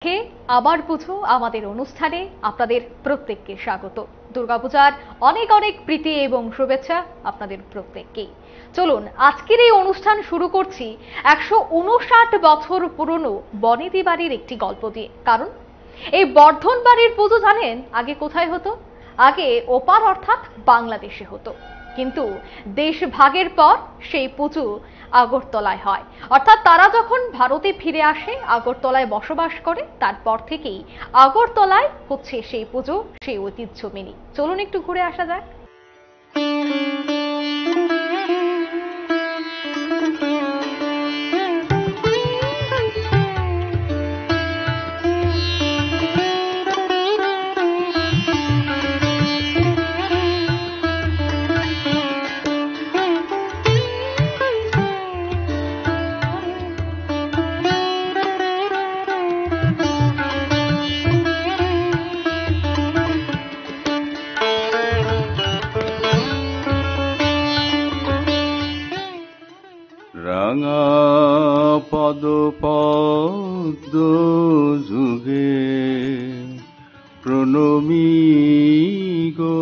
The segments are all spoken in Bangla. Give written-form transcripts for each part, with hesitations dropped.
হে আবার পুজো আমাদের অনুষ্ঠানে আপনাদের প্রত্যেককে স্বাগত। দুর্গাপূজার অনেক অনেক প্রীতি এবং শুভেচ্ছা আপনাদের প্রত্যেককেই। চলুন আজকের এই অনুষ্ঠান শুরু করছি 159 বছর পুরনো বনেদি বাড়ির একটি গল্প দিয়ে। কারণ এই বর্ধন বাড়ির পুজো জানেন আগে কোথায় হতো? আগে ওপার অর্থাৎ বাংলাদেশে হতো, কিন্তু দেশ ভাগের পর সেই পুজো আগরতলায় হয়। অর্থাৎ তারা যখন ভারতে ফিরে আসে, আগরতলায় বসবাস করে, তারপর থেকেই আগরতলায় হচ্ছে সেই পুজো, সেই ঐতিহ্য মেনে। চলুন একটু ঘুরে আসা যাক। রাঙা পদ পদ্ম যুগে প্রণমী গো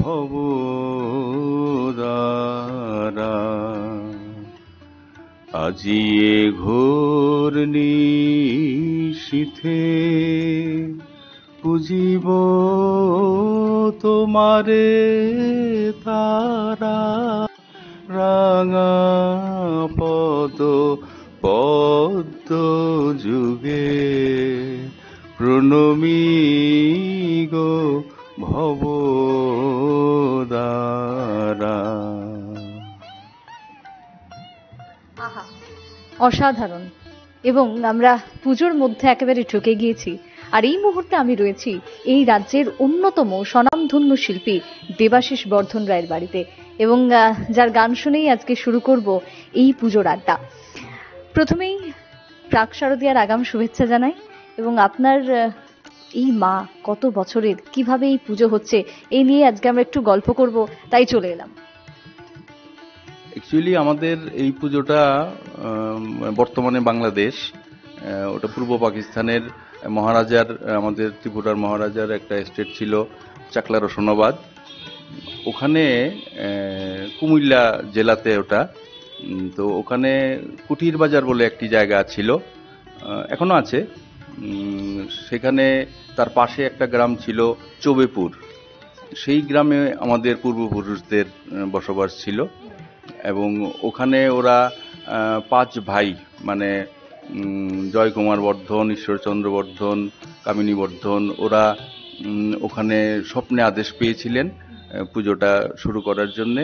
ভবদারা, আজি এ ঘোর নিশীথে পুজিব তোমারে তারা। রাঙা পদ পদ্ম যুগে প্রণমী গো ভবদারা। অসাধারণ। এবং আমরা পুজোর মধ্যে একেবারে ঢুকে গিয়েছি। আর এই মুহূর্তে আমি রয়েছি এই রাজ্যের অন্যতম স্বনামধন্য শিল্পী দেবাশিস বর্ধন রায়ের বাড়িতে, এবং যার গান শুনেই আজকে শুরু করব এই পুজোর আড্ডা। প্রথমেই প্রাক শারদীয়ার আগাম শুভেচ্ছা জানাই। এবং আপনার এই মা কত বছরের, কিভাবে এই পুজো হচ্ছে, এই নিয়ে আজকে আমরা একটু গল্প করব, তাই চলে এলাম। অ্যাকচুয়ালি আমাদের এই পুজোটা বর্তমানে বাংলাদেশ, ওটা পূর্ব পাকিস্তানের মহারাজার, আমাদের ত্রিপুরার মহারাজার একটা এস্টেট ছিল চাকলা রসনাবাদ, ওখানে কুমিল্লা জেলাতে ওটা। তো ওখানে কুঠির বাজার বলে একটি জায়গা ছিল, এখনো আছে। সেখানে তার পাশে একটা গ্রাম ছিল চবেপুর, সেই গ্রামে আমাদের পূর্বপুরুষদের বসবাস ছিল। এবং ওখানে ওরা 5 ভাই, মানে জয়কুমার বর্ধন, ঈশ্বরচন্দ্র বর্ধন, কামিনী বর্ধন, ওরা ওখানে স্বপ্নে আদেশ পেয়েছিলেন পুজোটা শুরু করার জন্যে।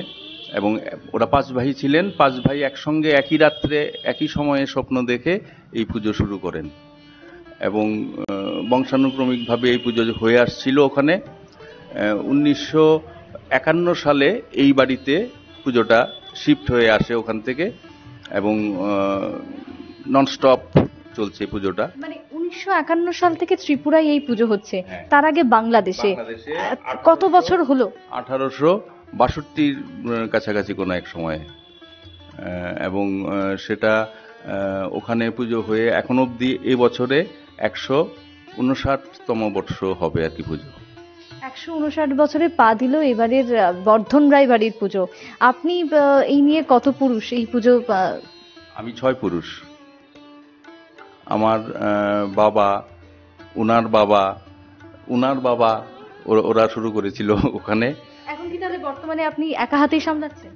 এবং ওরা 5 ভাই ছিলেন, 5 ভাই একসঙ্গে একই রাত্রে একই সময়ে স্বপ্ন দেখে এই পুজো শুরু করেন। এবং বংশানুক্রমিকভাবে এই পুজো হয়ে আসছিল ওখানে। 1951 সালে এই বাড়িতে পুজোটা শিফট হয়ে আসে ওখান থেকে, এবং ননস্টপ চলছে পুজোটা। মানে 1951 সাল থেকে ত্রিপুরায় এই পুজো হচ্ছে, তার আগে বাংলাদেশে কত বছর হলো? 1862 কাছাকাছি কোনো এক সময়ে। এবং সেটা ওখানে পুজো হয়ে এখন অবধি এই বছরে 159তম বর্ষ হবে আর কি পুজো। 159 বছরে পা দিল এবারের বর্ধন রায় বাড়ির পুজো। আপনি এই নিয়ে কত পুরুষ এই পুজো? আমি 6 পুরুষ। আমার বাবা, উনার বাবা, ওরা শুরু করেছিল ওখানে। এখন কি তাহলে বর্তমানে আপনি একা হাতেই সামলাচ্ছেন?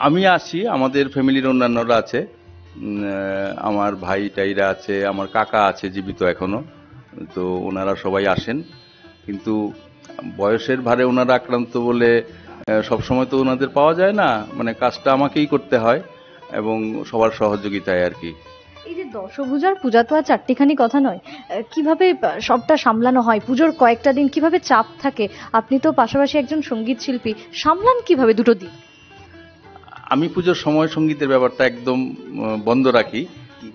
আমি আছি, আমাদের ফ্যামিলির অন্যান্যরা আছে, আমার ভাই টাইরা আছে, আমার কাকা আছে জীবিত এখনো। তো ওনারা সবাই আসেন, কিন্তু বয়সের ভারে ওনারা আক্রান্ত বলে সবসময় তো ওনাদের পাওয়া যায় না, মানে কাজটা আমাকেই করতে হয় এবং সবার সহযোগিতায় আর কি। এই যে দশভূজার পূজা তো আর চারটিখানি কথা নয়, কিভাবে সবটা সামলানো হয়? পুজোর কয়েকটা দিন কিভাবে চাপ থাকে? আপনি তো পাশাপাশি একজন সঙ্গীত শিল্পী, সামলান কিভাবে দুটো দিন? আমি পুজোর সময় সঙ্গীতের ব্যাপারটা একদম বন্ধ রাখি,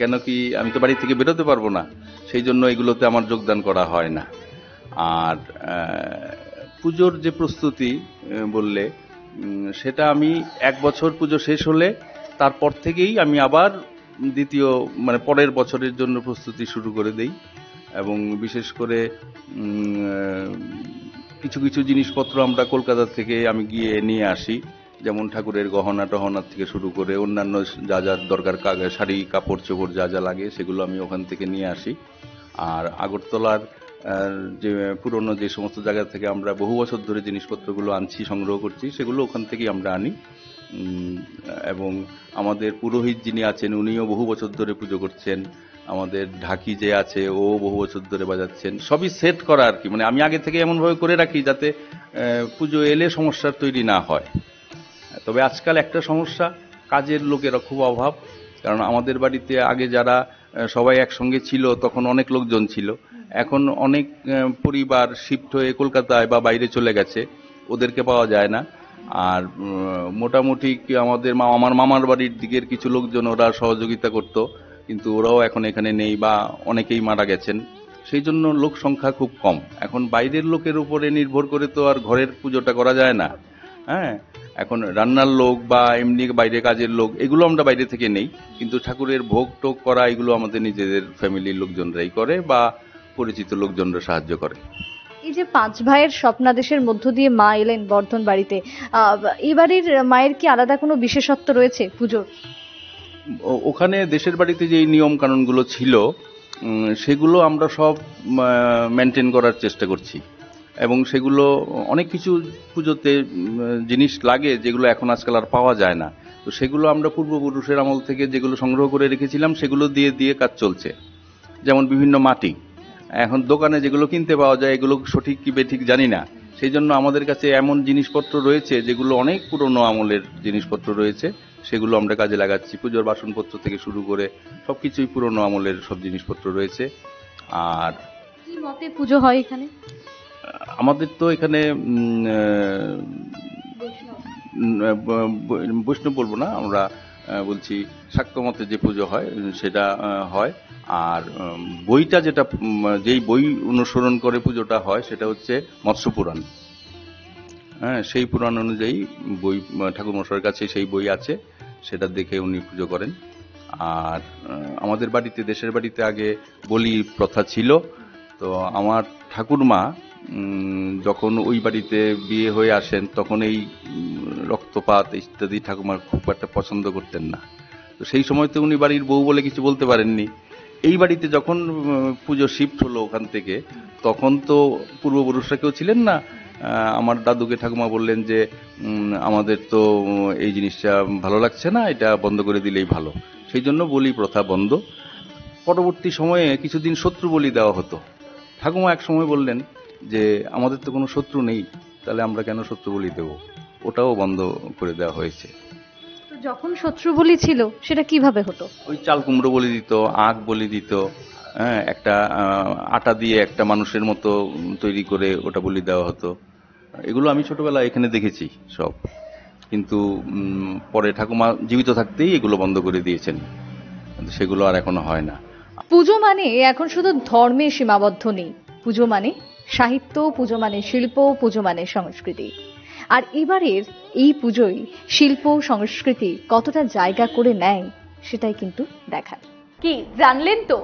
কেন কি আমি তো বাড়ি থেকে বেরোতে পারবো না, সেই জন্য এগুলোতে আমার যোগদান করা হয় না। আর পুজোর যে প্রস্তুতি বললে, সেটা আমি 1 বছর পুজো শেষ হলে তারপর থেকেই আমি আবার দ্বিতীয় মানে পরের বছরের জন্য প্রস্তুতি শুরু করে দেই। এবং বিশেষ করে কিছু কিছু জিনিসপত্র আমরা কলকাতা থেকে আমি গিয়ে নিয়ে আসি, যেমন ঠাকুরের গহনা টহনা থেকে শুরু করে অন্যান্য যা যা দরকার শাড়ি কাপড় চোপড় যা যা লাগে সেগুলো আমি ওখান থেকে নিয়ে আসি। আর আগরতলার যে পুরনো যে সমস্ত জায়গা থেকে আমরা বহু বছর ধরে জিনিসপত্রগুলো আনছি সংগ্রহ করছি সেগুলো ওখান থেকেই আমরা আনি। এবং আমাদের পুরোহিত যিনি আছেন উনিও বহু বছর ধরে পুজো করছেন, আমাদের ঢাকি যে আছে ও বহু বছর ধরে বাজাচ্ছেন। সবই সেট করা আর কি, মানে আমি আগে থেকে এমনভাবে করে রাখি যাতে পুজো এলে সমস্যার তৈরি না হয়। তবে আজকাল একটা সমস্যা, কাজের লোকের খুব অভাব। কারণ আমাদের বাড়িতে আগে যারা সবাই একসঙ্গে ছিল তখন অনেক লোকজন ছিল, এখন অনেক পরিবার শিফট হয়ে কলকাতায় বা বাইরে চলে গেছে, ওদেরকে পাওয়া যায় না। আর মোটামুটি আমার মামার বাড়ির দিকের কিছু লোকজন ওরা সহযোগিতা করত, কিন্তু ওরাও এখন এখানে নেই বা অনেকেই মারা গেছেন, সেই জন্য লোক সংখ্যা খুব কম। এখন বাইরের লোকের উপরে নির্ভর করে তো আর ঘরের পুজোটা করা যায় না। হ্যাঁ, এখন রান্নার লোক বা এমনি বাইরে কাজের লোক এগুলো আমরা বাইরে থেকে নেই, কিন্তু ঠাকুরের ভোগ টোগ করা এগুলো আমাদের নিজেদের ফ্যামিলির লোকজনরাই করে বা পরিচিত লোকজনরা সাহায্য করে। এই যে 5 ভাইয়ের স্বপ্নাদেশের মধ্য দিয়ে মা এলেন বর্ধন বাড়িতে, এই বাড়ির মায়ের কি আলাদা কোনো বিশেষত্ব রয়েছে পুজোর? ওখানে দেশের বাড়িতে যে নিয়ম কানুনগুলো ছিল সেগুলো আমরা সব মেনটেন করার চেষ্টা করছি, এবং সেগুলো অনেক কিছু পুজোতে জিনিস লাগে যেগুলো এখন আজকাল আর পাওয়া যায় না, তো সেগুলো আমরা পূর্বপুরুষের আমল থেকে যেগুলো সংগ্রহ করে রেখেছিলাম সেগুলো দিয়ে দিয়ে কাজ চলছে। যেমন বিভিন্ন মাটি এখন দোকানে যেগুলো কিনতে পাওয়া যায় এগুলো সঠিক কি বেঠিক জানি না, সেই জন্য আমাদের কাছে এমন জিনিসপত্র রয়েছে যেগুলো অনেক পুরনো আমলের জিনিসপত্র রয়েছে, সেগুলো আমরা কাজে লাগাচ্ছি। পুজোর বাসনপত্র থেকে শুরু করে সবকিছুই পুরনো আমলের সব জিনিসপত্র রয়েছে। আর কি মতে পুজো হয় এখানে? আমাদের তো এখানে বৈষ্ণব বলবো না, আমরা বলছি শাক্ত মতে যে পুজো হয় সেটা হয়। আর বইটা যেটা যেই বই অনুসরণ করে পুজোটা হয় সেটা হচ্ছে মৎস্য পুরাণ। হ্যাঁ, সেই পুরাণ অনুযায়ী বই ঠাকুরমশাইয়ের কাছে সেই বই আছে, সেটা দেখে উনি পুজো করেন। আর আমাদের বাড়িতে দেশের বাড়িতে আগে বলি প্রথা ছিল, তো আমার ঠাকুরমা যখন ওই বাড়িতে বিয়ে হয়ে আসেন তখন এই রক্তপাত ইত্যাদি ঠাকুরমা খুব একটা পছন্দ করতেন না, তো সেই সময় তো উনি বাড়ির বউ বলে কিছু বলতে পারেননি। এই বাড়িতে যখন পুজো শিফট হলো ওখান থেকে, তখন তো পূর্বপুরুষরা কেউ ছিলেন না। আমার দাদুকে ঠাকুমা বললেন যে আমাদের তো এই জিনিসটা ভালো লাগছে না, এটা বন্ধ করে দিলেই ভালো। সেই জন্য বলি প্রথা বন্ধ। পরবর্তী সময়ে কিছুদিন শত্রু বলি দেওয়া হতো। ঠাকুমা এক সময় বললেন যে আমাদের তো কোনো শত্রু নেই, তাহলে আমরা কেন শত্রু বলি দেব, ওটাও বন্ধ করে দেওয়া হয়েছে। তো যখন শত্রু বলি ছিল সেটা কিভাবে হতো? ওই চাল কুমড়ো বলি দিত, আখ বলি দিত, হ্যাঁ, একটা আটা দিয়ে একটা মানুষের মতো তৈরি করে ওটা বলি দেওয়া হতো। এগুলো আমি ছোটবেলায় এখানে দেখেছি সব, কিন্তু পরে ঠাকুমা জীবিত থাকতেই এগুলো বন্ধ করে দিয়েছেন, সেগুলো আর এখনো হয় না। পুজো মানে এখন শুধু ধর্মে সীমাবদ্ধ নেই, পুজো মানে সাহিত্য, পুজো মানে শিল্প, পুজো মানে সংস্কৃতি। আর এবারের এই পুজোয় শিল্প সংস্কৃতি কতটা জায়গা করে নেয় সেটাই কিন্তু দেখার। কি জানলেন তো,